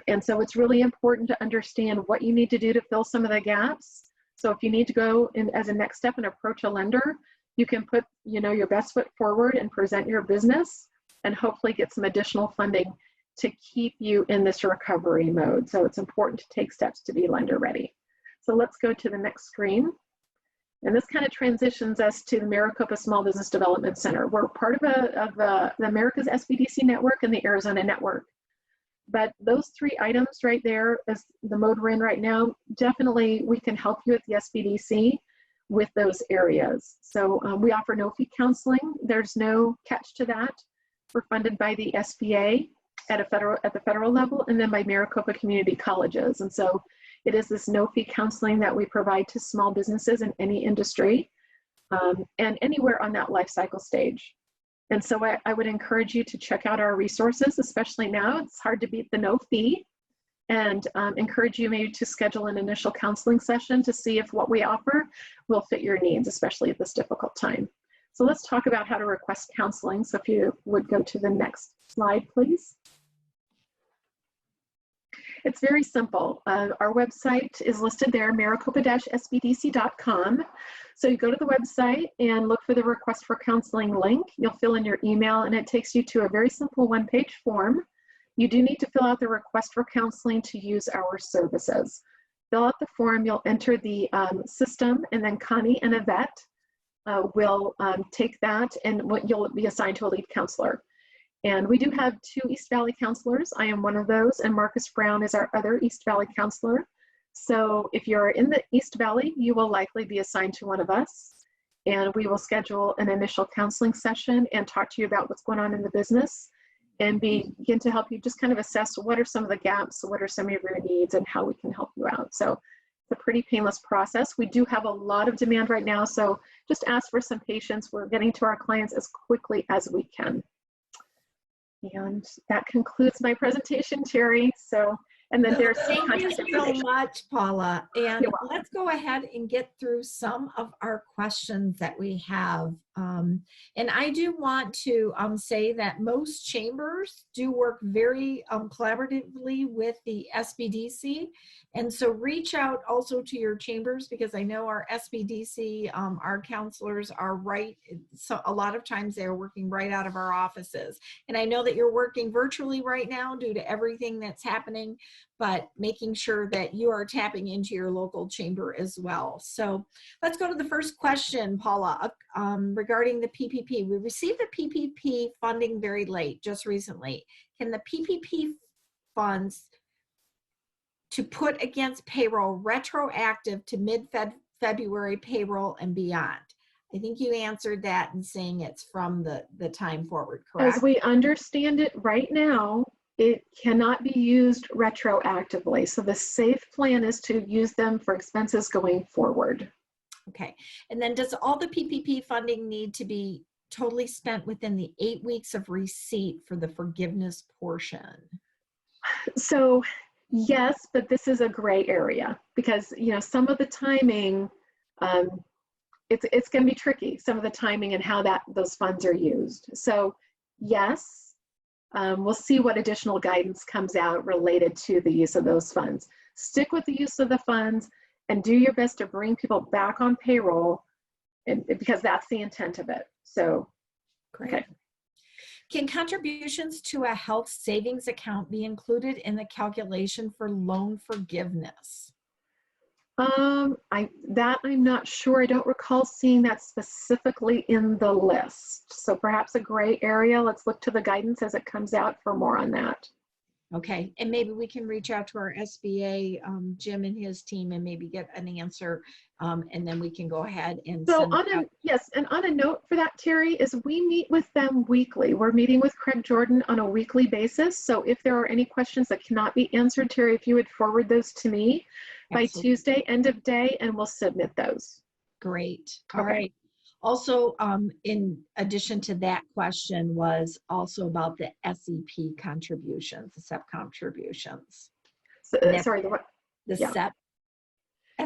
[SPEAKER 2] And so it's really important to understand what you need to do to fill some of the gaps. So if you need to go in as a next step and approach a lender, you can put your best foot forward and present your business and hopefully get some additional funding to keep you in this recovery mode. So it's important to take steps to be lender ready. So let's go to the next screen. And this kind of transitions us to the Maricopa Small Business Development Center. We're part of the America's SBDC network and the Arizona network. But those three items right there, as the mode we're in right now, definitely we can help you at the SBDC with those areas. So we offer no fee counseling. There's no catch to that. We're funded by the SBA. at the federal level, and then by Maricopa community colleges. And so it is this no-fee counseling that we provide to small businesses in any industry and anywhere on that life cycle stage. And so I would encourage you to check out our resources, especially now. It's hard to beat the no fee, and encourage you maybe to schedule an initial counseling session to see if what we offer will fit your needs, especially at this difficult time. So let's talk about how to request counseling. So if you would go to the next slide, please. It's very simple. Our website is listed there, maricopa-sbdc.com. So you go to the website and look for the request for counseling link. You'll fill in your email, and it takes you to a very simple one-page form. You do need to fill out the request for counseling to use our services. Fill out the form, you'll enter the system, and then Connie and Yvette will take that, and you'll be assigned to a lead counselor. And we do have 2 East Valley counselors. I am one of those, and Marcus Brown is our other East Valley counselor. So if you're in the East Valley, you will likely be assigned to one of us, and we will schedule an initial counseling session and talk to you about what's going on in the business and begin to help you just kind of assess what are some of the gaps, what are some of your needs, and how we can help you out. So it's a pretty painless process. We do have a lot of demand right now, so just ask for some patience. We're getting to our clients as quickly as we can. And that concludes my presentation, Terry. So, and then there's
[SPEAKER 1] thank you so much, Paula. And let's go ahead and get through some of our questions that we have. And I do want to say that most chambers do work very collaboratively with the SBDC. And so reach out also to your chambers, because I know our SBDC, our counselors are so a lot of times they're working right out of our offices. And I know that you're working virtually right now due to everything that's happening, but making sure that you are tapping into your local chamber as well. So let's go to the first question, Paula, regarding the PPP. We received the PPP funding very late, just recently. Can the PPP funds to put against payroll retroactive to mid-February payroll and beyond? I think you answered that in saying it's from the time forward, correct?
[SPEAKER 2] As we understand it right now, it cannot be used retroactively. So the safe plan is to use them for expenses going forward.
[SPEAKER 1] Okay. And then does all the PPP funding need to be totally spent within the 8 weeks of receipt for the forgiveness portion?
[SPEAKER 2] So yes, but this is a gray area because, you know, some of the timing, it's going to be tricky, some of the timing and how those funds are used. So yes, we'll see what additional guidance comes out related to the use of those funds. Stick with the use of the funds and do your best to bring people back on payroll, because that's the intent of it. So,
[SPEAKER 1] great.
[SPEAKER 2] Okay.
[SPEAKER 1] Can contributions to a health savings account be included in the calculation for loan forgiveness?
[SPEAKER 2] I'm not sure. I don't recall seeing that specifically in the list. So perhaps a gray area. Let's look to the guidance as it comes out for more on that.
[SPEAKER 1] Okay, and maybe we can reach out to our SBA, Jim and his team, and maybe get an answer, and then we can go ahead and
[SPEAKER 2] so yes, and on a note for that, Terry, is we meet with them weekly. We're meeting with Craig Jordan on a weekly basis. So if there are any questions that cannot be answered, Terry, if you would forward those to me by Tuesday, end of day, and we'll submit those.
[SPEAKER 1] Great. All right. Also, in addition to that question was also about the SEP contributions, the SEP contributions.
[SPEAKER 2] So, sorry, the what?
[SPEAKER 1] The SEP,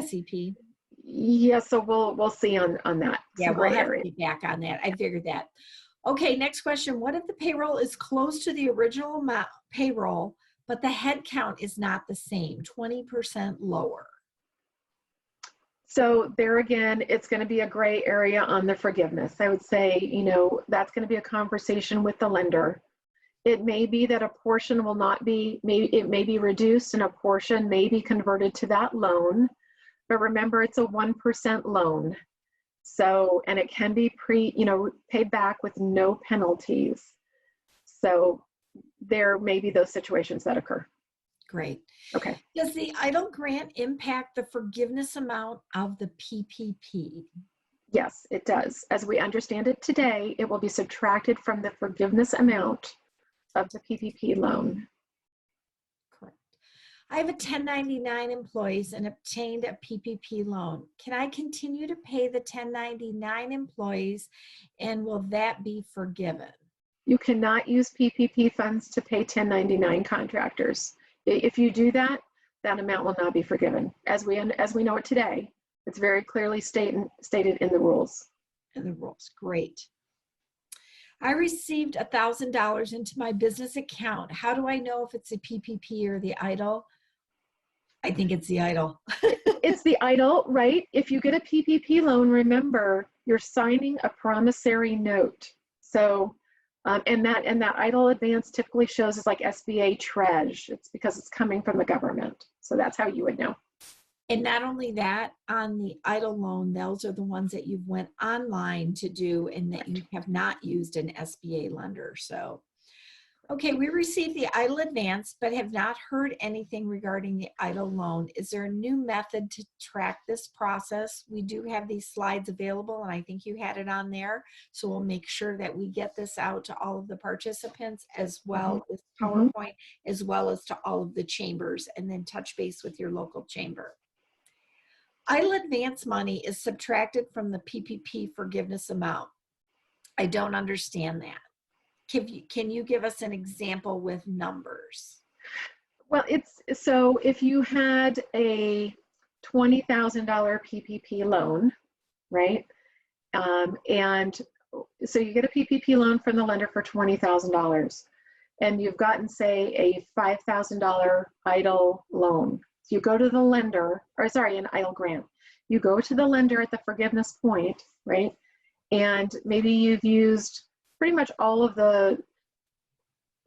[SPEAKER 1] SEP.
[SPEAKER 2] Yeah, so we'll see on that.
[SPEAKER 1] Yeah, we'll have to get back on that. I figured that. Okay, next question. What if the payroll is close to the original amount payroll, but the head count is not the same, 20% lower?
[SPEAKER 2] So there again, it's going to be a gray area on the forgiveness. I would say, you know, that's going to be a conversation with the lender. It may be that a portion will not be, it may be reduced and a portion may be converted to that loan. But remember, it's a 1% loan. So, and it can be paid back with no penalties. So there may be those situations that occur.
[SPEAKER 1] Great.
[SPEAKER 2] Okay.
[SPEAKER 1] Does the EIDL grant impact the forgiveness amount of the PPP?
[SPEAKER 2] Yes, it does. As we understand it today, it will be subtracted from the forgiveness amount. of the PPP loan.
[SPEAKER 1] Correct. I have a 1099 employees and obtained a PPP loan. Can I continue to pay the 1099 employees, and will that be forgiven?
[SPEAKER 2] You cannot use PPP funds to pay 1099 contractors. If you do that, that amount will not be forgiven. As we know it today, it's very clearly stated in the rules.
[SPEAKER 1] In the rules, great. I received $1,000 into my business account. How do I know if it's a PPP or the EIDL? I think it's the EIDL.
[SPEAKER 2] It's the EIDL, right? If you get a PPP loan, remember, you're signing a promissory note. So, and that EIDL advance typically shows as like SBA Treas. It's because it's coming from the government. So that's how you would know.
[SPEAKER 1] And not only that, on the EIDL loan, those are the ones that you've went online to do and that you have not used an SBA lender. So, okay, we received the EIDL advance, but have not heard anything regarding the EIDL loan. Is there a new method to track this process? We do have these slides available, and I think you had it on there. So we'll make sure that we get this out to all of the participants as well as PowerPoint, as well as to all of the chambers, and then touch base with your local chamber. EIDL advance money is subtracted from the PPP forgiveness amount. I don't understand that. Can you give us an example with numbers?
[SPEAKER 2] Well, so if you had a $20,000 PPP loan, right? And so you get a PPP loan from the lender for $20,000, and you've gotten, say, a $5,000 EIDL loan. So you go to the lender, or sorry, an EIDL grant. You go to the lender at the forgiveness point, right? And maybe you've used pretty much all of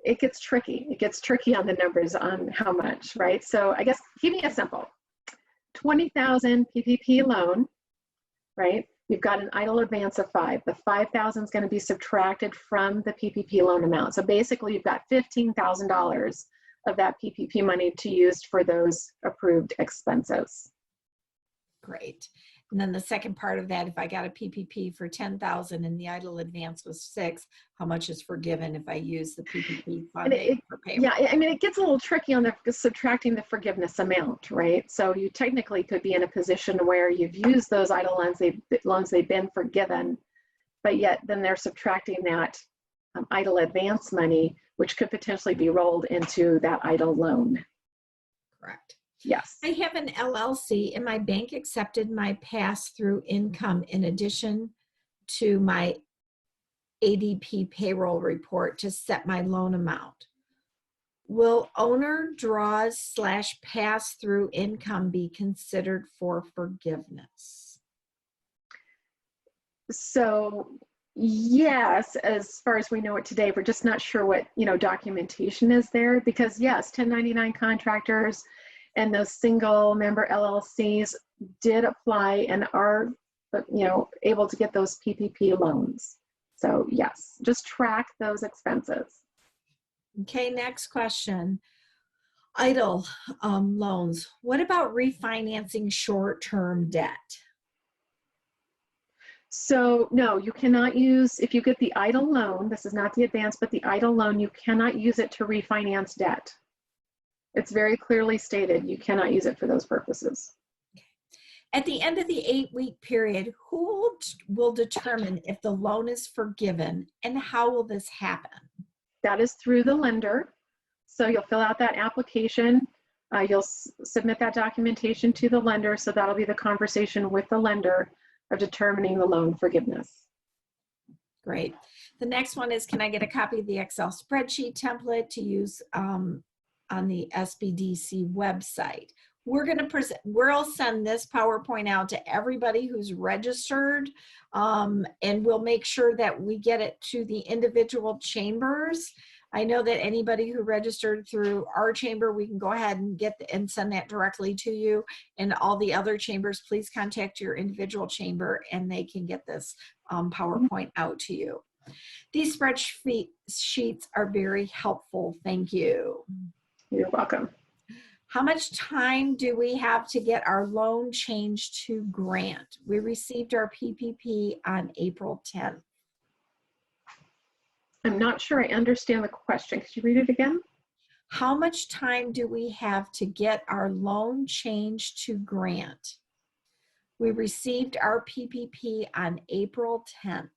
[SPEAKER 2] it gets tricky. It gets tricky on the numbers on how much, right? So I guess, keep me a simple. 20,000 PPP loan, right? You've got an EIDL advance of 5. The 5,000 is going to be subtracted from the PPP loan amount. So basically you've got $15,000 of that PPP money to use for those approved expenses.
[SPEAKER 1] Great. And then the second part of that, if I got a PPP for 10,000 and the EIDL advance was 6, how much is forgiven if I use the PPP funding for payroll?
[SPEAKER 2] Yeah, I mean, it gets a little tricky on the subtracting the forgiveness amount, right? So you technically could be in a position where you've used those EIDL loans, they've been forgiven, but yet then they're subtracting that EIDL advance money, which could potentially be rolled into that EIDL loan.
[SPEAKER 1] Correct.
[SPEAKER 2] Yes.
[SPEAKER 1] I have an LLC and my bank accepted my pass-through income in addition to my ADP payroll report to set my loan amount. Will owner draws / pass-through income be considered for forgiveness?
[SPEAKER 2] So yes, as far as we know it today, we're just not sure what, documentation is there, because yes, 1099 contractors and those single member LLCs did apply and are, able to get those PPP loans. So yes, just track those expenses.
[SPEAKER 1] Okay, next question. EIDL loans. What about refinancing short-term debt?
[SPEAKER 2] So no, you cannot use, if you get the EIDL loan, this is not the advance, but the EIDL loan, you cannot use it to refinance debt. It's very clearly stated, you cannot use it for those purposes.
[SPEAKER 1] At the end of the 8-week period, who will determine if the loan is forgiven, and how will this happen?
[SPEAKER 2] That is through the lender. So you'll fill out that application. You'll submit that documentation to the lender. So that'll be the conversation with the lender of determining the loan forgiveness.
[SPEAKER 1] Great. The next one is, can I get a copy of the Excel spreadsheet template to use on the SBDC website? We'll send this PowerPoint out to everybody who's registered, and we'll make sure that we get it to the individual chambers. I know that anybody who registered through our chamber, we can go ahead and send that directly to you. And all the other chambers, please contact your individual chamber and they can get this PowerPoint out to you. These spreadsheets are very helpful. Thank you.
[SPEAKER 2] You're welcome.
[SPEAKER 1] How much time do we have to get our loan changed to grant? We received our PPP on April 10th.
[SPEAKER 2] I'm not sure I understand the question. Could you read it again?
[SPEAKER 1] How much time do we have to get our loan changed to grant? We received our PPP on April 10th.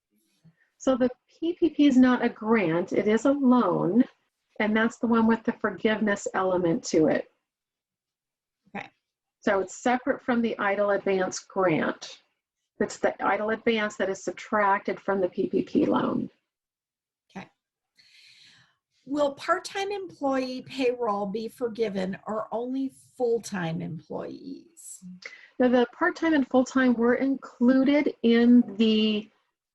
[SPEAKER 2] So the PPP is not a grant, it is a loan, and that's the one with the forgiveness element to it.
[SPEAKER 1] Okay.
[SPEAKER 2] So it's separate from the EIDL advance grant. It's the EIDL advance that is subtracted from the PPP loan.
[SPEAKER 1] Okay. Will part-time employee payroll be forgiven or only full-time employees?
[SPEAKER 2] Now the part-time and full-time were included in the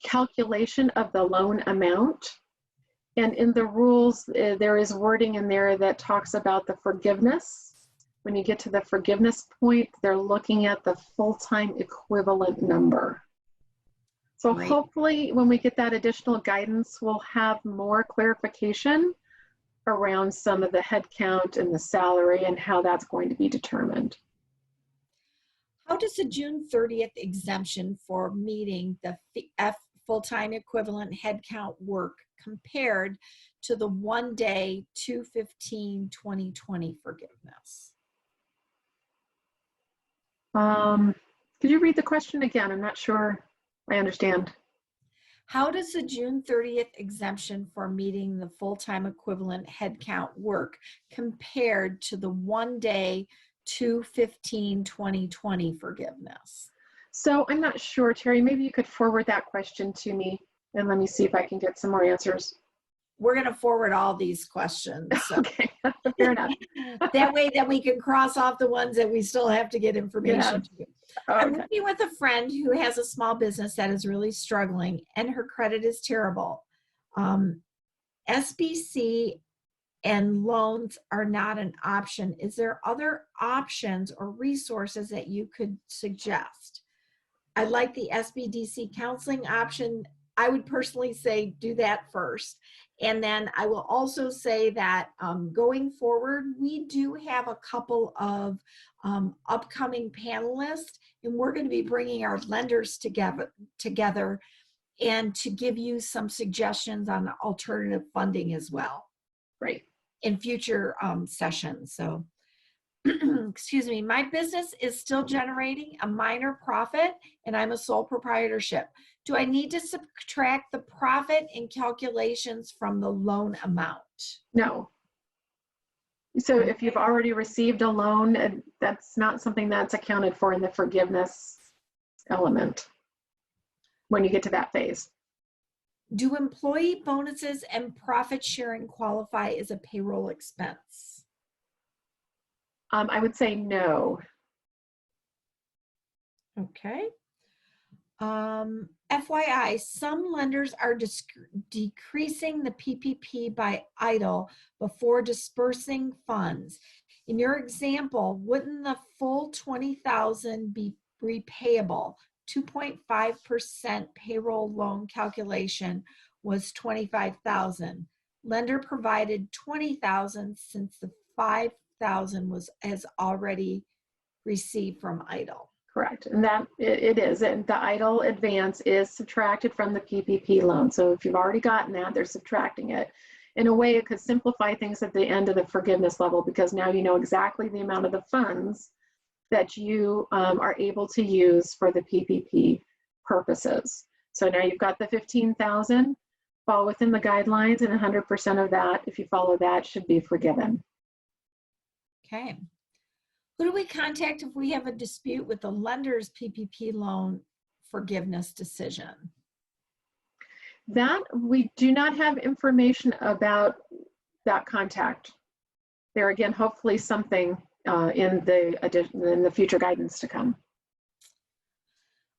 [SPEAKER 2] calculation of the loan amount. And in the rules, there is wording in there that talks about the forgiveness. When you get to the forgiveness point, they're looking at the full-time equivalent number. So
[SPEAKER 1] Great.
[SPEAKER 2] Hopefully when we get that additional guidance, we'll have more clarification around some of the head count and the salary and how that's going to be determined.
[SPEAKER 1] How does the June 30th exemption for meeting the full-time equivalent headcount work compared to the one-day 2/15/2020 forgiveness?
[SPEAKER 2] Could you read the question again? I'm not sure I understand.
[SPEAKER 1] How does the June 30th exemption for meeting the full-time equivalent headcount work compared to the one-day 2/15/2020 forgiveness?
[SPEAKER 2] So I'm not sure, Terri, maybe you could forward that question to me and let me see if I can get some more answers.
[SPEAKER 1] We're going to forward all these questions. So.
[SPEAKER 2] Okay, fair enough.
[SPEAKER 1] That way that we can cross off the ones that we still have to get information to. I'm
[SPEAKER 2] Okay.
[SPEAKER 1] working with a friend who has a small business that is really struggling and her credit is terrible. SBC and loans are not an option. Is there other options or resources that you could suggest? I like the SBDC counseling option. I would personally say do that first. And then I will also say that going forward, we do have a couple of upcoming panelists, and we're going to be bringing our lenders together and to give you some suggestions on alternative funding as well.
[SPEAKER 2] Great.
[SPEAKER 1] In future sessions. So, excuse me, my business is still generating a minor profit and I'm a sole proprietorship. Do I need to subtract the profit in calculations from the loan amount?
[SPEAKER 2] No. So if you've already received a loan, that's not something that's accounted for in the forgiveness element when you get to that phase.
[SPEAKER 1] Do employee bonuses and profit sharing qualify as a payroll expense?
[SPEAKER 2] I would say no.
[SPEAKER 1] Okay. FYI, some lenders are decreasing the PPP by EIDL before dispersing funds. In your example, wouldn't the full $20,000 be repayable? 2.5% payroll loan calculation was $25,000. Lender provided $20,000 since the $5,000 has already received from EIDL.
[SPEAKER 2] Correct, and that it is, and the EIDL advance is subtracted from the PPP loan. So if you've already gotten that, they're subtracting it. In a way, it could simplify things at the end of the forgiveness level because now you know exactly the amount of the funds that you are able to use for the PPP purposes. So now you've got the $15,000, fall within the guidelines, and 100% of that, if you follow that, should be forgiven.
[SPEAKER 1] Okay. Who do we contact if we have a dispute with the lender's PPP loan forgiveness decision?
[SPEAKER 2] That we do not have information about that contact. There again, hopefully something in the future guidance to come.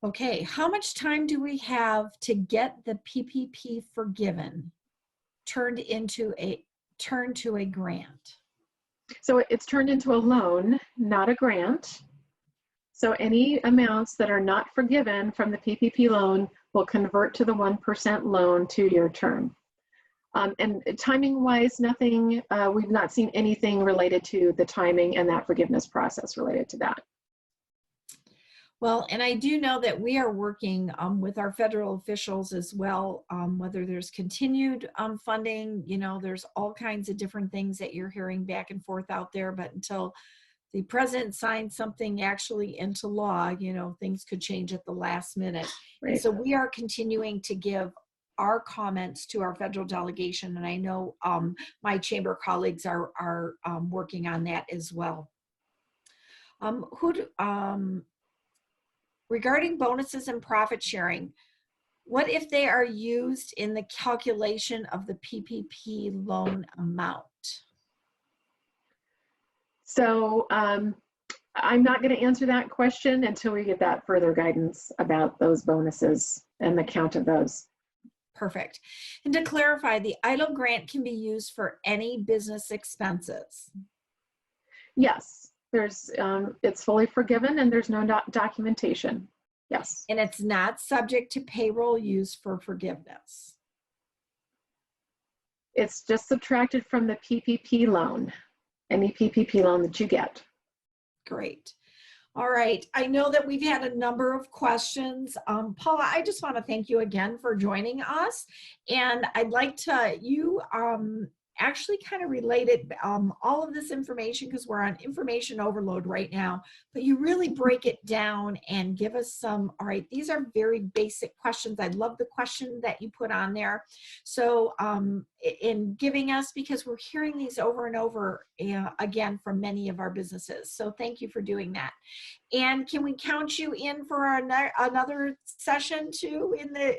[SPEAKER 1] Okay, how much time do we have to get the PPP forgiven, turned to a grant?
[SPEAKER 2] So it's turned into a loan, not a grant. So any amounts that are not forgiven from the PPP loan will convert to the 1% loan 2-year term. And timing-wise, nothing, we've not seen anything related to the timing and that forgiveness process related to that.
[SPEAKER 1] Well, and I do know that we are working with our federal officials as well, whether there's continued funding, you know, there's all kinds of different things that you're hearing back and forth out there, but until the president signs something actually into law, you know, things could change at the last minute.
[SPEAKER 2] Right.
[SPEAKER 1] And so we are continuing to give our comments to our federal delegation, and I know my chamber colleagues are working on that as well. Regarding bonuses and profit sharing, what if they are used in the calculation of the PPP loan amount?
[SPEAKER 2] So I'm not going to answer that question until we get that further guidance about those bonuses and the count of those.
[SPEAKER 1] Perfect. And to clarify, the EIDL grant can be used for any business expenses.
[SPEAKER 2] Yes, there's it's fully forgiven and there's no documentation. Yes.
[SPEAKER 1] And it's not subject to payroll use for forgiveness.
[SPEAKER 2] It's just subtracted from the PPP loan, any PPP loan that you get.
[SPEAKER 1] Great. All right. I know that we've had a number of questions. Paula, I just want to thank you again for joining us. And I'd like to, you actually kind of related all of this information, because we're on information overload right now, but you really break it down and give us some, all right, these are very basic questions. I love the question that you put on there. So in giving us, because we're hearing these over and over again from many of our businesses. So thank you for doing that. And can we count you in for our another session too in the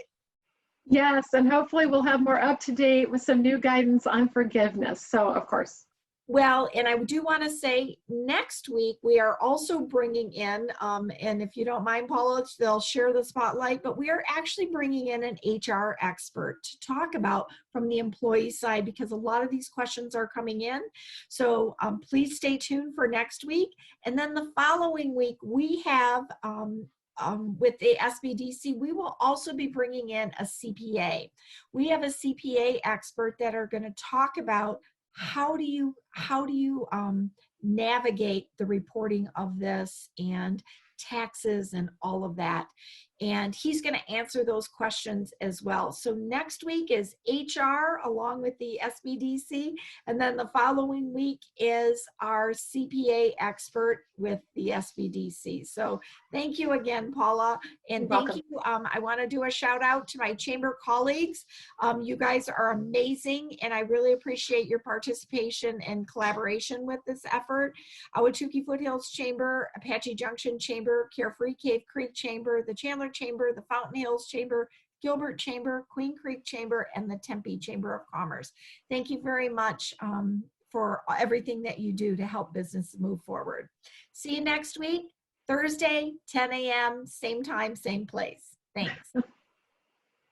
[SPEAKER 2] Yes, and hopefully we'll have more up to date with some new guidance on forgiveness. So, of course.
[SPEAKER 1] Well, and I do want to say next week we are also bringing in, and if you don't mind, Paula, they'll share the spotlight, but we are actually bringing in an HR expert to talk about from the employee side, because a lot of these questions are coming in. So please stay tuned for next week. And then the following week we have, with the SBDC, we will also be bringing in a CPA. We have a CPA expert that are going to talk about how do you navigate the reporting of this and taxes and all of that. And he's going to answer those questions as well. So next week is HR along with the SBDC. And then the following week is our CPA expert with the SBDC. So thank you again, Paula. And thank you. I want to do a shout out to my chamber colleagues. You guys are amazing. And I really appreciate your participation and collaboration with this effort. Wittekind Foothills Chamber, Apache Junction Chamber, Carefree Cave Creek Chamber, the Chandler Chamber, the Fountain Hills Chamber, Gilbert Chamber, Queen Creek Chamber, and the Tempe Chamber of Commerce. Thank you very much for everything that you do to help business move forward. See you next week, Thursday, 10 a.m., same time, same place. Thanks.